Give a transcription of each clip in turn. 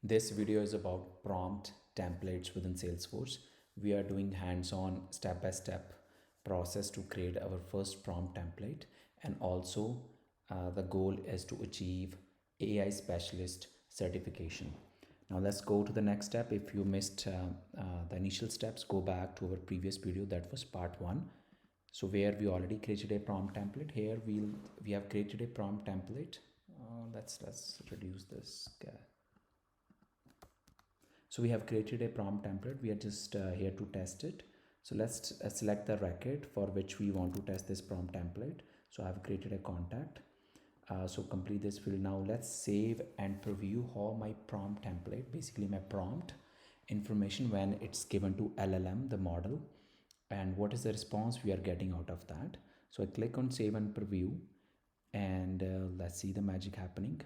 This video is about prompt templates within Salesforce. We are doing hands-on step-by-step process to create our first prompt template, and also the goal is to achieve AI Specialist certification. Now let's go to the next step. If you missed the initial steps, go back to our previous video, that was part 1. So where we already created a prompt template. Here we have created a prompt template. Let's reduce this guy. So we have created a prompt template. We are just here to test it. So let's select the record for which we want to test this prompt template. So I have created a contact. So complete this field. Now let's save and preview how my prompt template, basically my prompt information, when it's given to LLM, the model, and what is the response we are getting out of that. So I click on save and preview, and let's see the magic happening.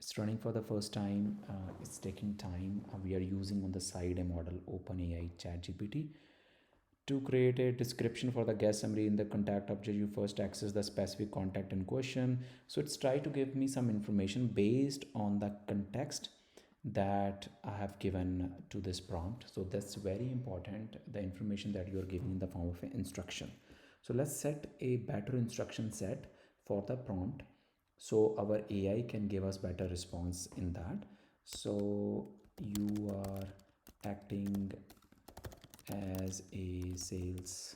It's running for the first time. It's taking time. We are using on the side a model OpenAI ChatGPT. To create a description for the guest summary in the contact object, you first access the specific contact in question. So it's try to give me some information based on the context that I have given to this prompt. So that's very important, the information that you are giving in the form of an instruction. So let's set a better instruction set for the prompt, so our AI can give us better response in that. So you are acting as a sales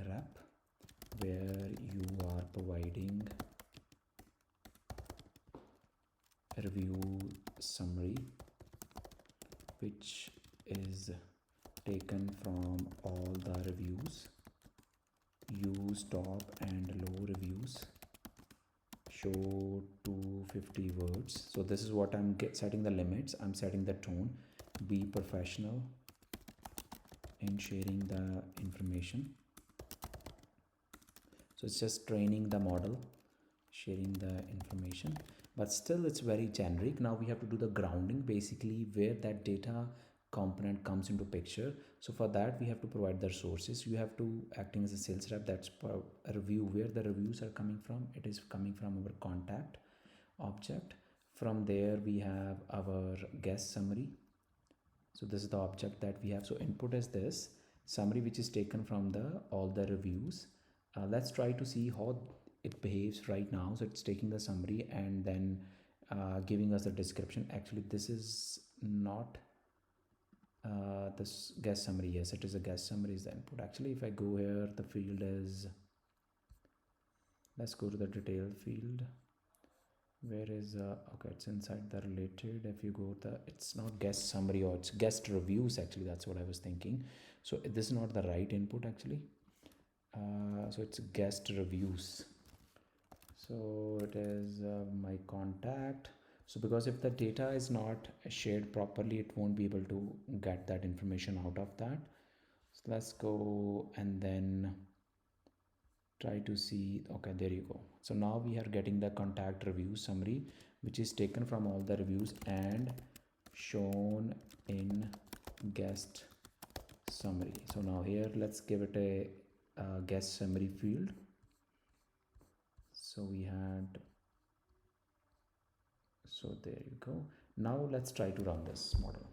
rep where you are providing a review summary which is taken from all the reviews. Use top and low reviews. Show 250 words. So this is what I'm setting the limits. I'm setting the tone. Be professional in sharing the information. So it's just training the model, sharing the information, but still it's very generic. Now we have to do the grounding, basically where that data component comes into picture. So for that we have to provide the resources. You have to acting as a sales rep. That's a review, where the reviews are coming from. It is coming from our contact object. From there we have our guest summary. So this is the object that we have. So input is this summary which is taken from the all the reviews. Let's try to see how it behaves right now. So it's taking the summary and then giving us a description. Actually this is not this guest summary. Yes, it is a guest summary is the input. Actually if I go here, the field is, let's go to the detail field. Where is okay, it's inside the related. If you go the, it's not guest summary, or it's guest reviews. Actually that's what I was thinking. So this is not the right input actually. So it's guest reviews. So it is my contact. So because if the data is not shared properly, it won't be able to get that information out of that. So let's go and then try to see. Okay, there you go. So now we are getting the contact review summary which is taken from all the reviews and shown in guest summary. So now here let's give it a guest summary field. So we had, so there you go. Now let's try to run this model.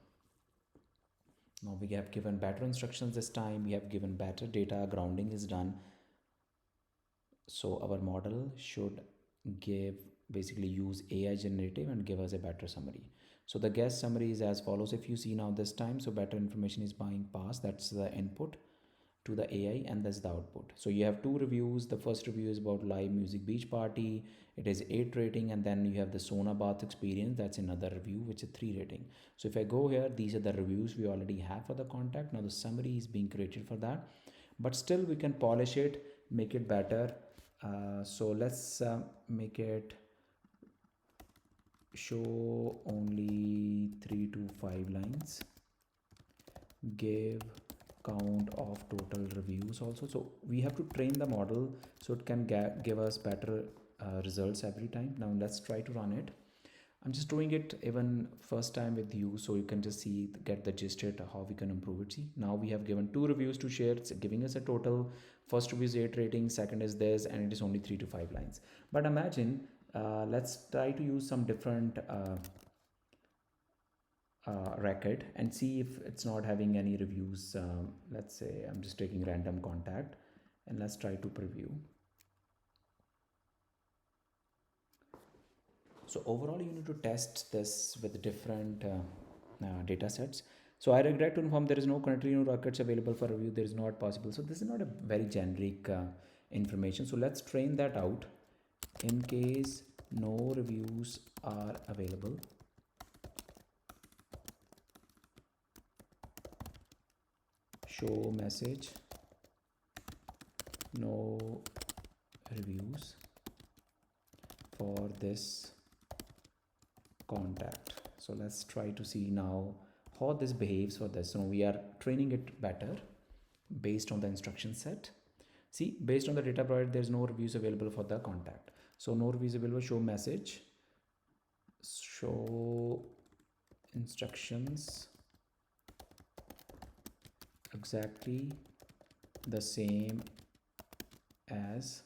Now we have given better instructions this time. We have given better data. Grounding is done. So our model should give, basically use AI generative and give us a better summary. So the guest summary is as follows. If you see now this time, so better information is being passed. That's the input to the AI and that's the output. So you have two reviews. The first review is about live music beach party. It is 8 rating, and then you have the sauna bath experience. That's another review which is 3 rating. So if I go here, these are the reviews we already have for the contact. Now the summary is being created for that, but still we can polish it, make it better. So let's make it show only 3 to 5 lines. Give count of total reviews also. So we have to train the model so it can give us better results every time. Now let's try to run it. I'm just doing it even first time with you, so you can just see, get the gist of how we can improve it. See, now we have given 2 reviews to share. It's giving us a total. First review is 8 rating, second is this, and it is only 3 to 5 lines. But imagine Let's try to use some different record and see if it's not having any reviews. Let's say I'm just taking random contact and let's try to preview. So overall, you need to test this with different data sets. So I regret to inform there is no currently no records available for review. There is not possible. So this is not a very generic information. So let's train that out. In case no reviews are available, show message no reviews for this contact. So let's try to see now how this behaves for this. So we are training it better based on the instruction set. See, based on the data provided, there's no reviews available for the contact. So no reviews available, show message, show instructions exactly the same as,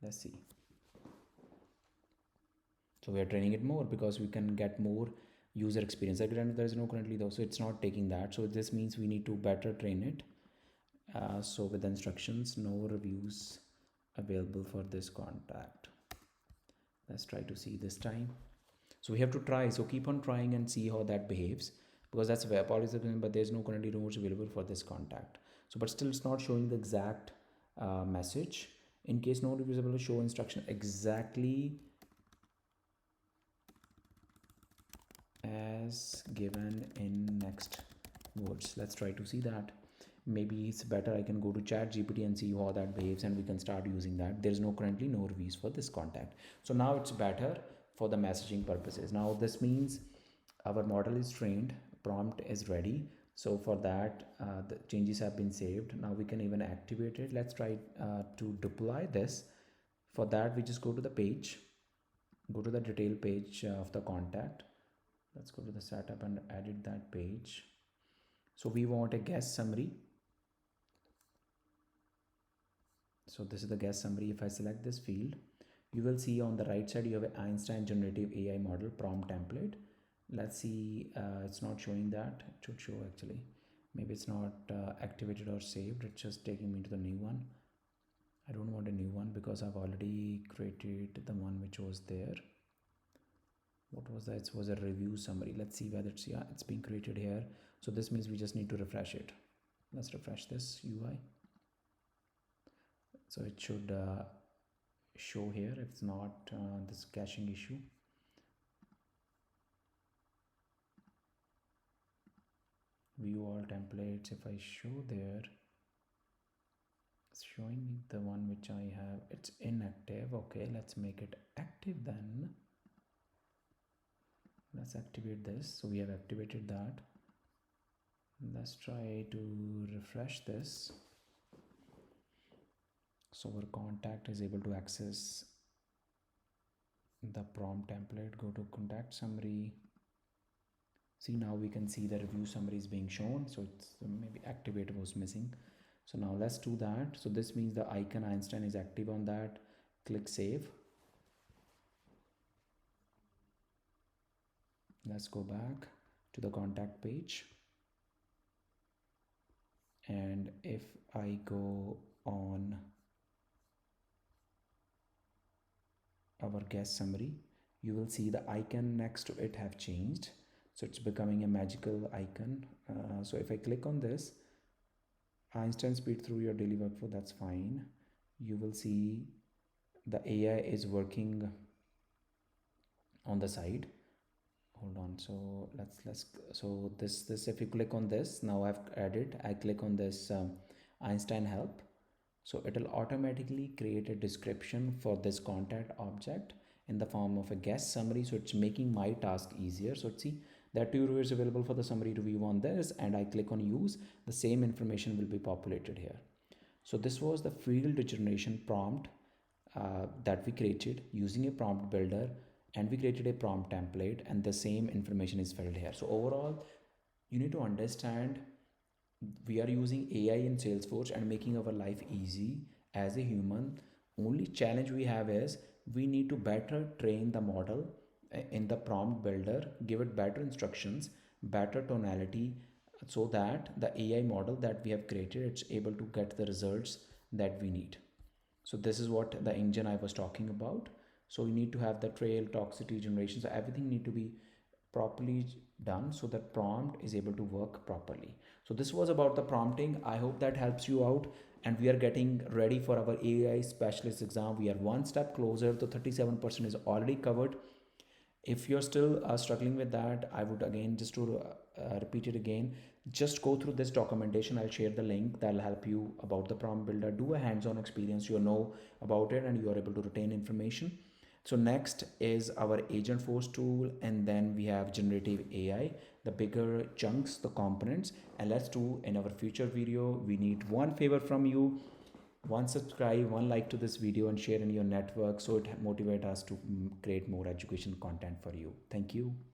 let's see. So we are training it more because we can get more user experience. Again, there is no currently though, so it's not taking that. So this means we need to better train it. So with the instructions, no reviews available for this contact. Let's try to see this time. So we have to try. So keep on trying and see how that behaves, because that's where policy, but there's no currently notes available for this contact. So but still it's not showing the exact message. In case no reviews available, show instruction exactly as given in next words. Let's try to see that. Maybe it's better I can go to chat gpt and see how that behaves, and we can start using that. There is no currently no reviews for this contact. So now it's better for the messaging purposes. Now this means our model is trained, prompt is ready. So for that the changes have been saved. Now we can even activate it. Let's try to deploy this. For that we just go to the page, go to the detail page of the contact. Let's go to the setup and edit that page. So we want a guest summary. So this is the guest summary. If I select this field, you will see on the right side you have an Einstein generative AI model prompt template. Let's see, it's not showing that. It should show actually. Maybe it's not activated or saved. It's just taking me to the new one. I don't want a new one because I've already created the one which was there. What was that? It was a review summary. Let's see whether it's, yeah, it's being created here. So this means we just need to refresh it. Let's refresh this UI. So it should show here if it's not this caching issue. View all templates. If I show there, it's showing me the one which I have. It's inactive. Okay, let's make it active then. Let's activate this. So we have activated that. Let's try to refresh this. So our contact is able to access the prompt template. Go to contact summary. See, now we can see the review summary is being shown. So it's maybe activate was missing. So now let's do that. So this means the icon Einstein is active on that. Click save. Let's go back to the contact page. And if I go on our guest summary, you will see the icon next to it have changed. So it's becoming a magical icon. So if I click on this, Einstein speed through your daily workflow, that's fine. You will see the AI is working on the side. Hold on. So let's so this if you click on this, now I've added, I click on this Einstein help. So it will automatically create a description for this contact object in the form of a guest summary. So it's making my task easier. So see, there are 2 reviews available for the summary review on this, and I click on use, the same information will be populated here. So this was the field generation prompt that we created using a prompt builder, and we created a prompt template, and the same information is filled here. So overall, you need to understand we are using AI in Salesforce and making our life easy as a human. Only challenge we have is we need to better train the model in the prompt builder, give it better instructions, better tonality, so that the AI model that we have created, it's able to get the results that we need. So this is what the engine I was talking about. So you need to have the trail, toxicity generation, so everything need to be properly done so that prompt is able to work properly. So this was about the prompting. I hope that helps you out, and we are getting ready for our AI specialist exam. We are one step closer. The 37% is already covered. If you're still struggling with that, I would again just to repeat it again, just go through this documentation. I'll share the link that'll help you about the prompt builder. Do a hands-on experience, you know about it, and you are able to retain information. So next is our agent force tool, and then we have generative AI, the bigger chunks, the components. And let's do in our future video, we need one favor from you: one subscribe, one like to this video, and share in your network, so it motivate us to create more education content for you. Thank you.